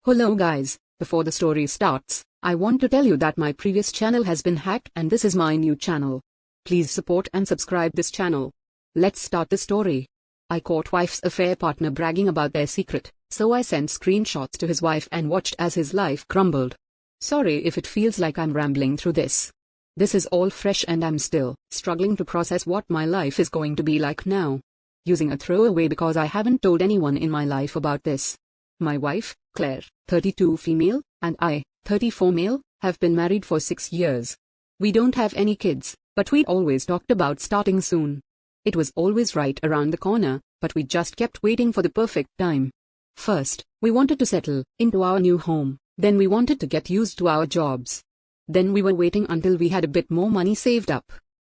Hello guys, before the story starts, I want to tell you that my previous channel has been hacked and this is my new channel. Please support and subscribe this channel. Let's start the story. I caught wife's affair partner bragging about their secret, so I sent screenshots to his wife and watched as his life crumbled. Sorry if it feels like I'm rambling through this. This is all fresh and I'm still struggling to process what my life is going to be like now. Using a throwaway because I haven't told anyone in my life about this. My wife, Claire, 32 female, and I, 34 male, have been married for 6 years. We don't have any kids, but we always talked about starting soon. It was always right around the corner, but we just kept waiting for the perfect time. First, we wanted to settle into our new home, then we wanted to get used to our jobs. Then we were waiting until we had a bit more money saved up.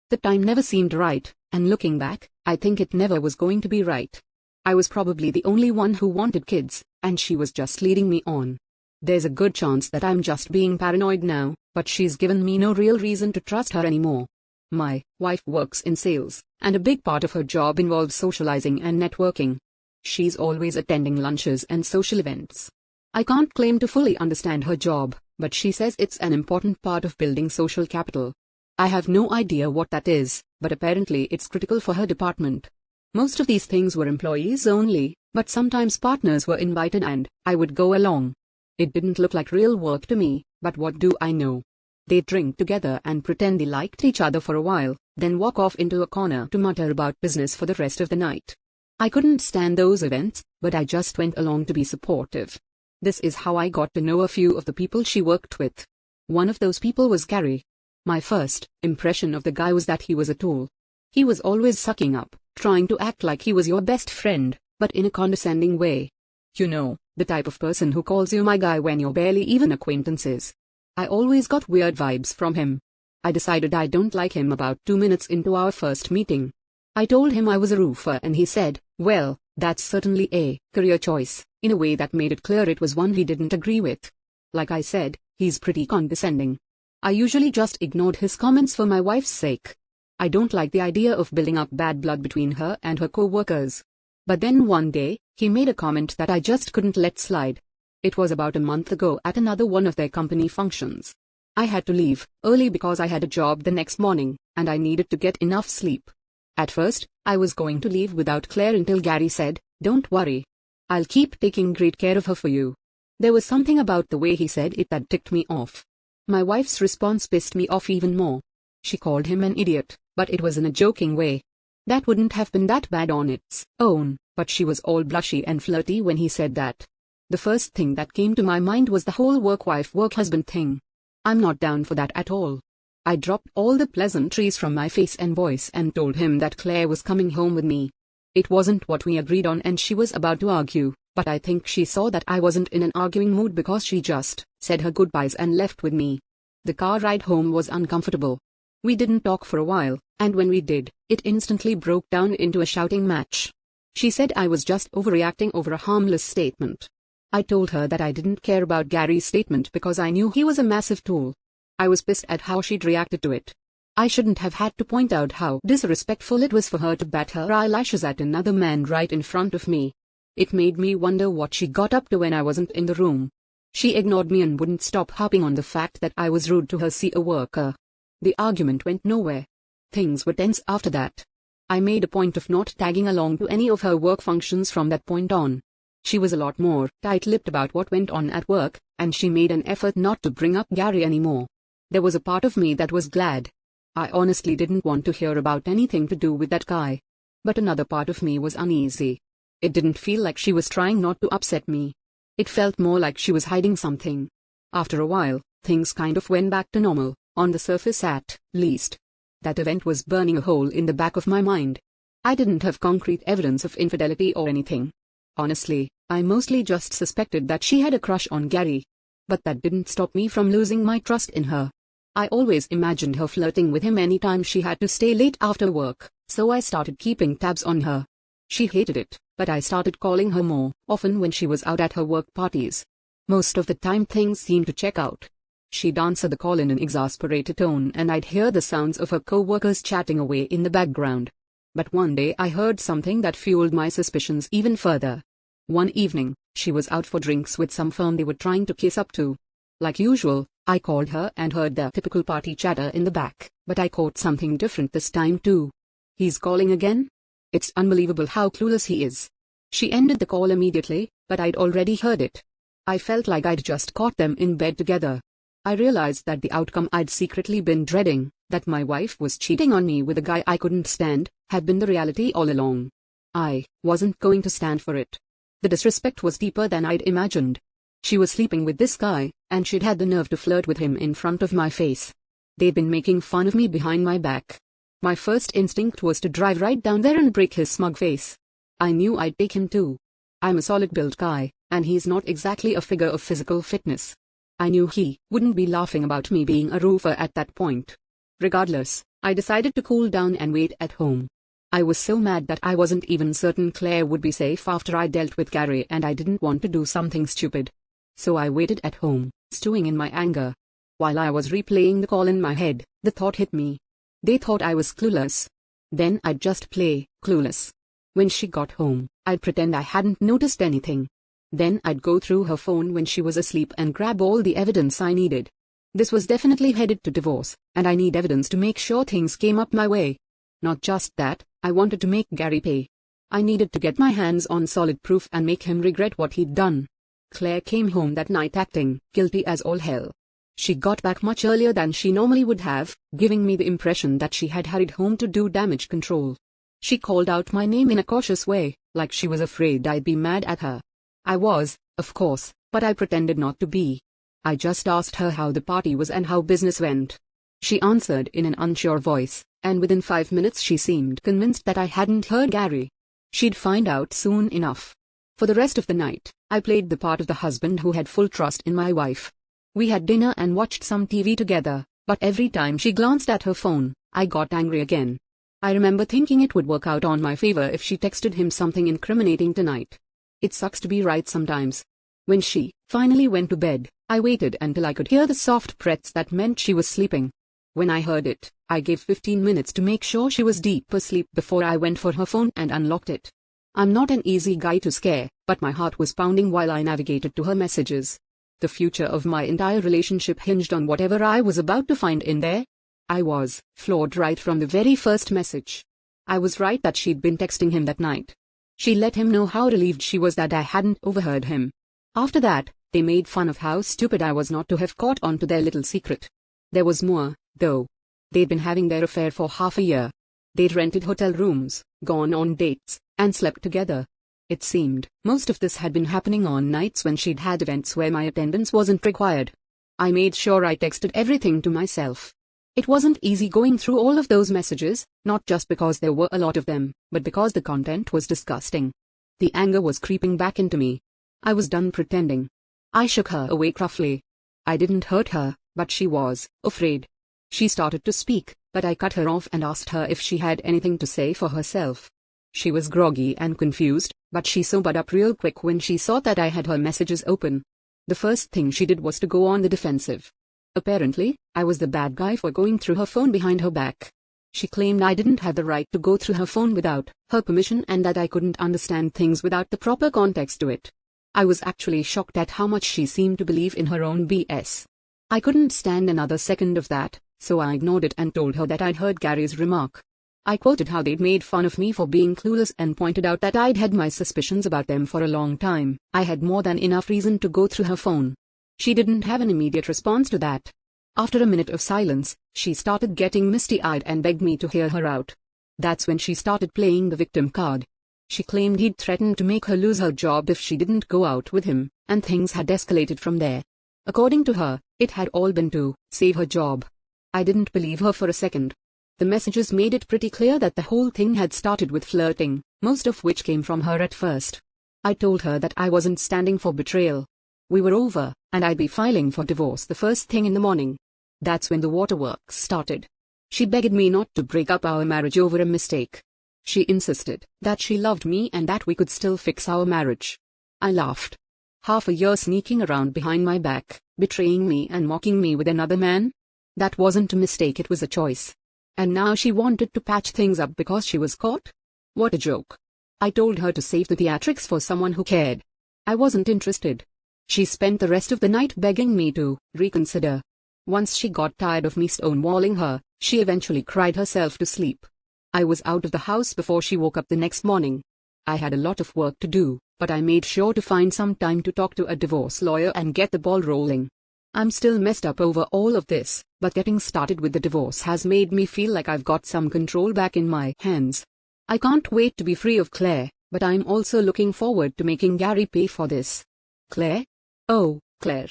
The time never seemed right, and looking back, I think it never was going to be right. I was probably the only one who wanted kids, and she was just leading me on. There's a good chance that I'm just being paranoid now, but she's given me no real reason to trust her anymore. My wife works in sales, and a big part of her job involves socializing and networking. She's always attending lunches and social events. I can't claim to fully understand her job, but she says it's an important part of building social capital. I have no idea what that is, but apparently it's critical for her department. Most of these things were employees only, but sometimes partners were invited and I would go along. It didn't look like real work to me, but what do I know? They drink together and pretend they liked each other for a while, then walk off into a corner to mutter about business for the rest of the night. I couldn't stand those events, but I just went along to be supportive. This is how I got to know a few of the people she worked with. One of those people was Gary. My first impression of the guy was that he was a tool. He was always sucking up, trying to act like he was your best friend, but in a condescending way. You know, the type of person who calls you my guy when you're barely even acquaintances. I always got weird vibes from him. I decided I don't like him about 2 minutes into our first meeting. I told him I was a roofer and he said, well, that's certainly a career choice, in a way that made it clear it was one he didn't agree with. Like I said, he's pretty condescending. I usually just ignored his comments for my wife's sake. I don't like the idea of building up bad blood between her and her co-workers. But then one day, he made a comment that I just couldn't let slide. It was about a month ago at another one of their company functions. I had to leave early because I had a job the next morning, and I needed to get enough sleep. At first, I was going to leave without Claire until Gary said, "Don't worry. I'll keep taking great care of her for you." There was something about the way he said it that ticked me off. My wife's response pissed me off even more. She called him an idiot, but it was in a joking way. That wouldn't have been that bad on its own, but she was all blushy and flirty when he said that. The first thing that came to my mind was the whole work-wife work-husband thing. I'm not down for that at all. I dropped all the pleasantries from my face and voice and told him that Claire was coming home with me. It wasn't what we agreed on and she was about to argue, but I think she saw that I wasn't in an arguing mood because she just said her goodbyes and left with me. The car ride home was uncomfortable. We didn't talk for a while, and when we did, it instantly broke down into a shouting match. She said I was just overreacting over a harmless statement. I told her that I didn't care about Gary's statement because I knew he was a massive tool. I was pissed at how she'd reacted to it. I shouldn't have had to point out how disrespectful it was for her to bat her eyelashes at another man right in front of me. It made me wonder what she got up to when I wasn't in the room. She ignored me and wouldn't stop harping on the fact that I was rude to her co-worker. The argument went nowhere. Things were tense after that. I made a point of not tagging along to any of her work functions from that point on. She was a lot more tight-lipped about what went on at work, and she made an effort not to bring up Gary anymore. There was a part of me that was glad. I honestly didn't want to hear about anything to do with that guy. But another part of me was uneasy. It didn't feel like she was trying not to upset me. It felt more like she was hiding something. After a while, things kind of went back to normal. On the surface at least. That event was burning a hole in the back of my mind. I didn't have concrete evidence of infidelity or anything. Honestly, I mostly just suspected that she had a crush on Gary. But that didn't stop me from losing my trust in her. I always imagined her flirting with him anytime she had to stay late after work, so I started keeping tabs on her. She hated it, but I started calling her more often when she was out at her work parties. Most of the time things seemed to check out. She'd answer the call in an exasperated tone and I'd hear the sounds of her co-workers chatting away in the background. But one day I heard something that fueled my suspicions even further. One evening, She was out for drinks with some firm they were trying to kiss up to. Like usual, I called her and heard their typical party chatter in the back, but I caught something different this time too. He's calling again? It's unbelievable how clueless he is. She ended the call immediately, but I'd already heard it. I felt like I'd just caught them in bed together. I realized that the outcome I'd secretly been dreading, that my wife was cheating on me with a guy I couldn't stand, had been the reality all along. I wasn't going to stand for it. The disrespect was deeper than I'd imagined. She was sleeping with this guy, and she'd had the nerve to flirt with him in front of my face. They'd been making fun of me behind my back. My first instinct was to drive right down there and break his smug face. I knew I'd take him too. I'm a solid-built guy, and he's not exactly a figure of physical fitness. I knew he wouldn't be laughing about me being a roofer at that point. Regardless, I decided to cool down and wait at home. I was so mad that I wasn't even certain Claire would be safe after I dealt with Gary, and I didn't want to do something stupid. So I waited at home, stewing in my anger. While I was replaying the call in my head, the thought hit me. They thought I was clueless. Then I'd just play clueless. When she got home, I'd pretend I hadn't noticed anything. Then I'd go through her phone when she was asleep and grab all the evidence I needed. This was definitely headed to divorce, and I need evidence to make sure things came up my way. Not just that, I wanted to make Gary pay. I needed to get my hands on solid proof and make him regret what he'd done. Claire came home that night acting guilty as all hell. She got back much earlier than she normally would have, giving me the impression that she had hurried home to do damage control. She called out my name in a cautious way, like she was afraid I'd be mad at her. I was, of course, but I pretended not to be. I just asked her how the party was and how business went. She answered in an unsure voice, and within 5 minutes she seemed convinced that I hadn't heard Gary. She'd find out soon enough. For the rest of the night, I played the part of the husband who had full trust in my wife. We had dinner and watched some TV together, but every time she glanced at her phone, I got angry again. I remember thinking it would work out on my favor if she texted him something incriminating tonight. It sucks to be right sometimes. When she finally went to bed, I waited until I could hear the soft breaths that meant she was sleeping. When I heard it, I gave 15 minutes to make sure she was deep asleep before I went for her phone and unlocked it. I'm not an easy guy to scare, but my heart was pounding while I navigated to her messages. The future of my entire relationship hinged on whatever I was about to find in there. I was floored right from the very first message. I was right that she'd been texting him that night. She let him know how relieved she was that I hadn't overheard him. After that, they made fun of how stupid I was not to have caught on to their little secret. There was more, though. They'd been having their affair for half a year. They'd rented hotel rooms, gone on dates, and slept together. It seemed most of this had been happening on nights when she'd had events where my attendance wasn't required. I made sure I texted everything to myself. It wasn't easy going through all of those messages, not just because there were a lot of them, but because the content was disgusting. The anger was creeping back into me. I was done pretending. I shook her awake roughly. I didn't hurt her, but she was afraid. She started to speak, but I cut her off and asked her if she had anything to say for herself. She was groggy and confused, but she sobered up real quick when she saw that I had her messages open. The first thing she did was to go on the defensive. Apparently, I was the bad guy for going through her phone behind her back. She claimed I didn't have the right to go through her phone without her permission and that I couldn't understand things without the proper context to it. I was actually shocked at how much she seemed to believe in her own BS. I couldn't stand another second of that, so I ignored it and told her that I'd heard Gary's remark. I quoted how they'd made fun of me for being clueless and pointed out that I'd had my suspicions about them for a long time. I had more than enough reason to go through her phone. She didn't have an immediate response to that. After a minute of silence, she started getting misty-eyed and begged me to hear her out. That's when she started playing the victim card. She claimed he'd threatened to make her lose her job if she didn't go out with him, and things had escalated from there. According to her, it had all been to save her job. I didn't believe her for a second. The messages made it pretty clear that the whole thing had started with flirting, most of which came from her at first. I told her that I wasn't standing for betrayal. We were over, and I'd be filing for divorce the first thing in the morning. That's when the waterworks started. She begged me not to break up our marriage over a mistake. She insisted that she loved me and that we could still fix our marriage. I laughed. Half a year sneaking around behind my back, betraying me and mocking me with another man? That wasn't a mistake, it was a choice. And now she wanted to patch things up because she was caught? What a joke. I told her to save the theatrics for someone who cared. I wasn't interested. She spent the rest of the night begging me to reconsider. Once she got tired of me stonewalling her, she eventually cried herself to sleep. I was out of the house before she woke up the next morning. I had a lot of work to do, but I made sure to find some time to talk to a divorce lawyer and get the ball rolling. I'm still messed up over all of this, but getting started with the divorce has made me feel like I've got some control back in my hands. I can't wait to be free of Claire, but I'm also looking forward to making Gary pay for this. Claire? Oh, Claire.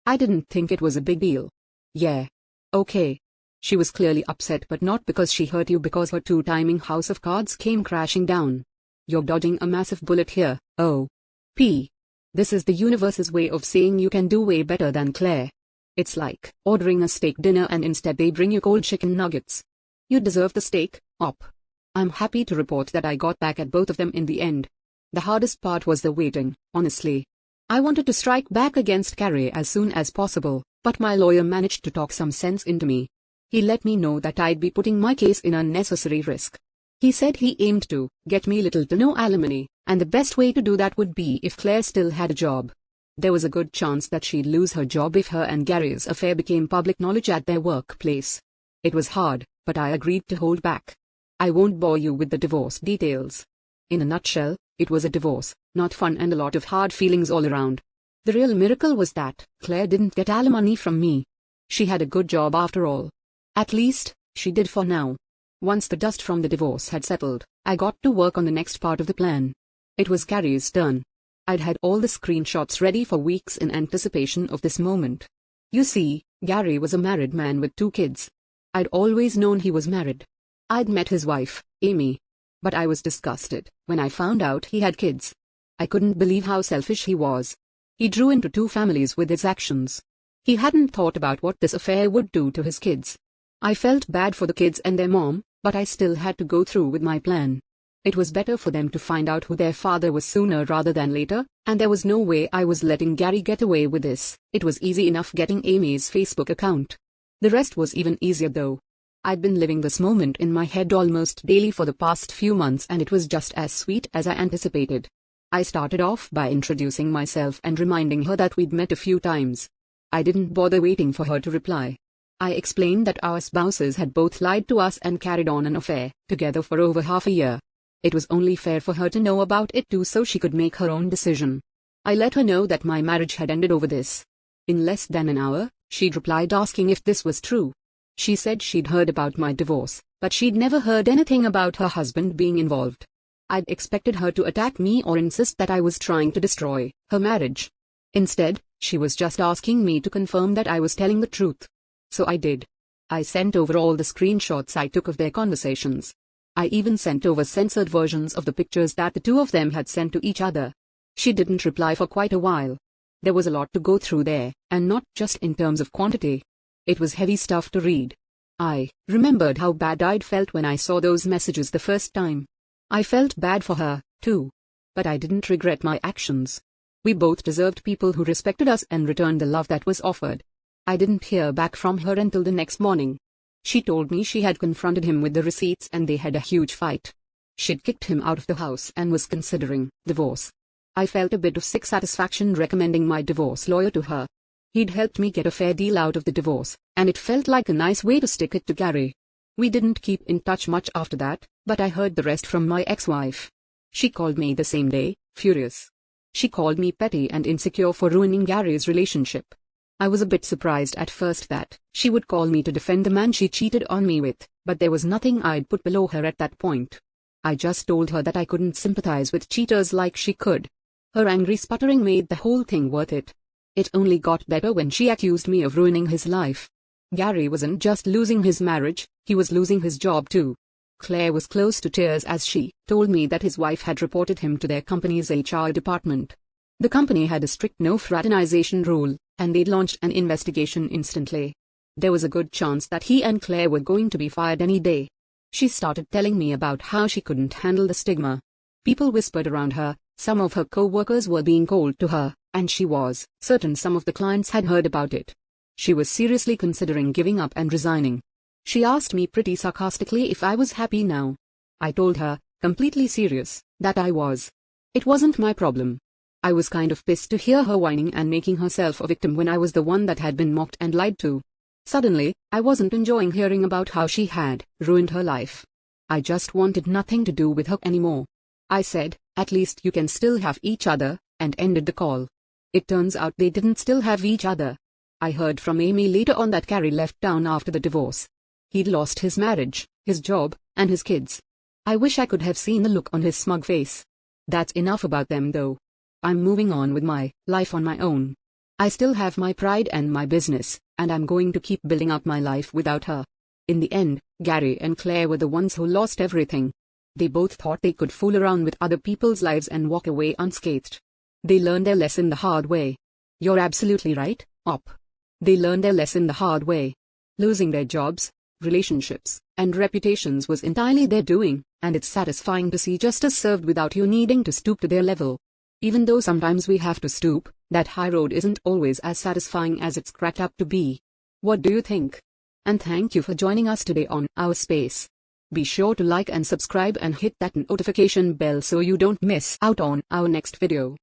I didn't think it was a big deal. Yeah. Okay. She was clearly upset, but not because she hurt you, because her two-timing house of cards came crashing down. You're dodging a massive bullet here. Oh. P. This is the universe's way of saying you can do way better than Claire. It's like ordering a steak dinner and instead they bring you cold chicken nuggets. You deserve the steak, op. I'm happy to report that I got back at both of them in the end. The hardest part was the waiting, honestly. I wanted to strike back against Gary as soon as possible, but my lawyer managed to talk some sense into me. He let me know that I'd be putting my case in unnecessary risk. He said he aimed to get me little to no alimony, and the best way to do that would be if Claire still had a job. There was a good chance that she'd lose her job if her and Gary's affair became public knowledge at their workplace. It was hard, but I agreed to hold back. I won't bore you with the divorce details. In a nutshell, it was a divorce, not fun, and a lot of hard feelings all around. The real miracle was that Claire didn't get alimony from me. She had a good job after all. At least, she did for now. Once the dust from the divorce had settled, I got to work on the next part of the plan. It was Gary's turn. I'd had all the screenshots ready for weeks in anticipation of this moment. You see, Gary was a married man with 2 kids. I'd always known he was married. I'd met his wife, Amy. But I was disgusted when I found out he had kids. I couldn't believe how selfish he was. He drew into 2 families with his actions. He hadn't thought about what this affair would do to his kids. I felt bad for the kids and their mom, but I still had to go through with my plan. It was better for them to find out who their father was sooner rather than later, and there was no way I was letting Gary get away with this. It was easy enough getting Amy's Facebook account. The rest was even easier though. I'd been living this moment in my head almost daily for the past few months, and it was just as sweet as I anticipated. I started off by introducing myself and reminding her that we'd met a few times. I didn't bother waiting for her to reply. I explained that our spouses had both lied to us and carried on an affair together for over half a year. It was only fair for her to know about it too, so she could make her own decision. I let her know that my marriage had ended over this. In less than an hour, she'd replied asking if this was true. She said she'd heard about my divorce, but she'd never heard anything about her husband being involved. I'd expected her to attack me or insist that I was trying to destroy her marriage. Instead, she was just asking me to confirm that I was telling the truth. So I did. I sent over all the screenshots I took of their conversations. I even sent over censored versions of the pictures that the 2 of them had sent to each other. She didn't reply for quite a while. There was a lot to go through there, and not just in terms of quantity. It was heavy stuff to read. I remembered how bad I'd felt when I saw those messages the first time. I felt bad for her, too. But I didn't regret my actions. We both deserved people who respected us and returned the love that was offered. I didn't hear back from her until the next morning. She told me she had confronted him with the receipts and they had a huge fight. She'd kicked him out of the house and was considering divorce. I felt a bit of sick satisfaction recommending my divorce lawyer to her. He'd helped me get a fair deal out of the divorce, and it felt like a nice way to stick it to Gary. We didn't keep in touch much after that, but I heard the rest from my ex-wife. She called me the same day, furious. She called me petty and insecure for ruining Gary's relationship. I was a bit surprised at first that she would call me to defend the man she cheated on me with, but there was nothing I'd put below her at that point. I just told her that I couldn't sympathize with cheaters like she could. Her angry sputtering made the whole thing worth it. It only got better when she accused me of ruining his life. Gary wasn't just losing his marriage, he was losing his job too. Claire was close to tears as she told me that his wife had reported him to their company's HR department. The company had a strict no fraternization rule, and they'd launched an investigation instantly. There was a good chance that he and Claire were going to be fired any day. She started telling me about how she couldn't handle the stigma. People whispered around her, some of her co-workers were being cold to her, and she was certain some of the clients had heard about it. She was seriously considering giving up and resigning. She asked me pretty sarcastically if I was happy now. I told her, completely serious, that I was. It wasn't my problem. I was kind of pissed to hear her whining and making herself a victim when I was the one that had been mocked and lied to. Suddenly, I wasn't enjoying hearing about how she had ruined her life. I just wanted nothing to do with her anymore. I said, "At least you can still have each other," and ended the call. It turns out they didn't still have each other. I heard from Amy later on that Gary left town after the divorce. He'd lost his marriage, his job, and his kids. I wish I could have seen the look on his smug face. That's enough about them though. I'm moving on with my life on my own. I still have my pride and my business, and I'm going to keep building up my life without her. In the end, Gary and Claire were the ones who lost everything. They both thought they could fool around with other people's lives and walk away unscathed. They learned their lesson the hard way. You're absolutely right, Op. They learned their lesson the hard way. Losing their jobs, relationships, and reputations was entirely their doing, and it's satisfying to see justice served without you needing to stoop to their level. Even though sometimes we have to stoop, that high road isn't always as satisfying as it's cracked up to be. What do you think? And thank you for joining us today on Our Space. Be sure to like and subscribe and hit that notification bell so you don't miss out on our next video.